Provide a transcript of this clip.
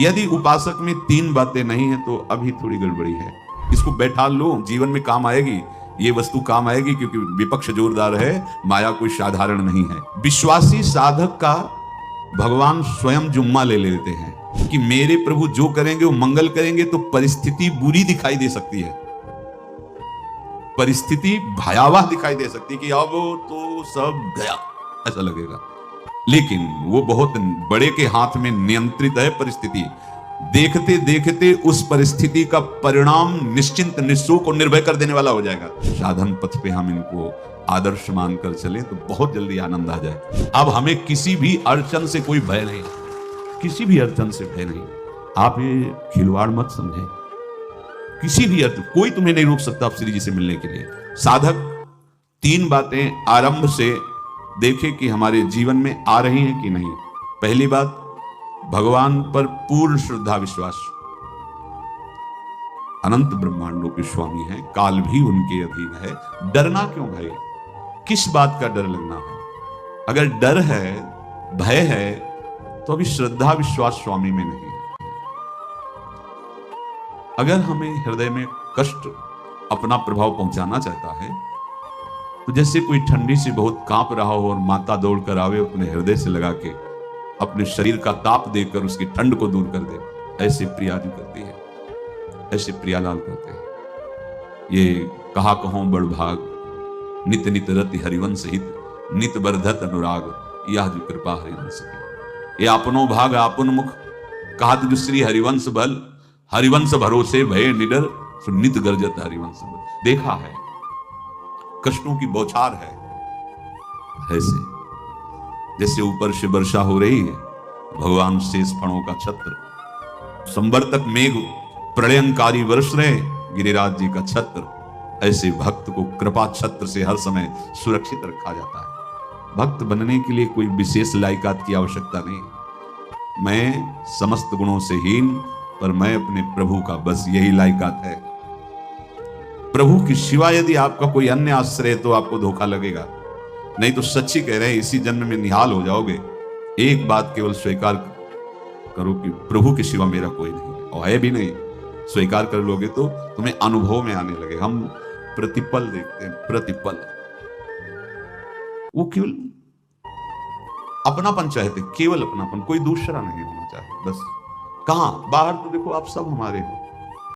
यदि उपासक में 3 बातें नहीं है तो अभी थोड़ी गड़बड़ी है। इसको बैठा लो, जीवन में काम आएगी, ये वस्तु काम आएगी, क्योंकि विपक्ष जोरदार है, माया कोई साधारण नहीं है। विश्वासी साधक का भगवान स्वयं जुम्मा ले लेते हैं कि मेरे प्रभु जो करेंगे वो मंगल करेंगे। तो परिस्थिति बुरी दिखाई दे सकती है, परिस्थिति भयावह दिखाई दे सकती है कि अब तो सब गया ऐसा लगेगा, लेकिन वो बहुत बड़े के हाथ में नियंत्रित है परिस्थिति। देखते देखते उस परिस्थिति का परिणाम निश्चिंत निःशोक और निर्भय कर देने वाला हो जाएगा। साधन पथ पे हम इनको आदर्श मानकर चले तो बहुत जल्दी आनंद आ जाए। अब हमें किसी भी अड़चन से कोई भय नहीं, किसी भी अड़चन से भय नहीं। आप ये खिलवाड़ मत समझे, किसी भी अड़चन कोई तुम्हें नहीं रोक सकता आप श्री जी से मिलने के लिए। साधक 3 बातें आरंभ से देखे कि हमारे जीवन में आ रही हैं कि नहीं। पहली बात, भगवान पर पूर्ण श्रद्धा विश्वास। अनंत ब्रह्मांडों के स्वामी हैं, काल भी उनके अधीन है। डरना क्यों भाई, किस बात का डर लगना है? अगर डर है, भय है, तो अभी श्रद्धा विश्वास स्वामी में नहीं है। अगर हमें हृदय में कष्ट अपना प्रभाव पहुंचाना चाहता है तो जैसे कोई ठंडी से बहुत कांप रहा हो और माता दौड़ कर आवे, अपने हृदय से लगा के अपने शरीर का ताप देकर उसकी ठंड को दूर कर दे, ऐसे प्रिया जी करती है, ऐसे प्रियालाल करते हैं। ये कहा कहो बड़ भाग, नित नित रति हरिवंश हित, नित बरधत अनुराग, यह जो कृपा हरिवंश की। ये अपनो भाग आपन मुख, कहत जो श्री हरिवंश बल, हरिवंश भरोसे भय निडर, नित गर्जत हरिवंश बल। देखा है, कृष्णों की बौछार है, ऐसे जैसे ऊपर से वर्षा हो रही है, भगवान शेष फणों का छत्र, संवर्तक मेघ प्रलयंकारी वर्ष रहे, गिरिराज जी का छत्र। ऐसे भक्त को कृपा छत्र से हर समय सुरक्षित रखा जाता है। भक्त बनने के लिए कोई विशेष लायकात की आवश्यकता नहीं। मैं समस्त गुणों से हीन, पर मैं अपने प्रभु का बस यही लायकात है। प्रभु की सिवा यदि आपका कोई अन्य आश्रय तो आपको धोखा लगेगा। नहीं तो सच्ची कह रहे हैं, इसी जन्म में निहाल हो जाओगे। एक बात केवल स्वीकार करो कि प्रभु की सिवा मेरा कोई नहीं है, और है भी नहीं। स्वीकार कर लोगे तो तुम्हें अनुभव में आने लगे। हम प्रतिपल देखते हैं, प्रतिपल वो केवल अपनापन चाहते, केवल अपनापन, कोई दूसरा नहीं होना चाहिए बस। कहां बाहर तो देखो आप सब हमारे हो,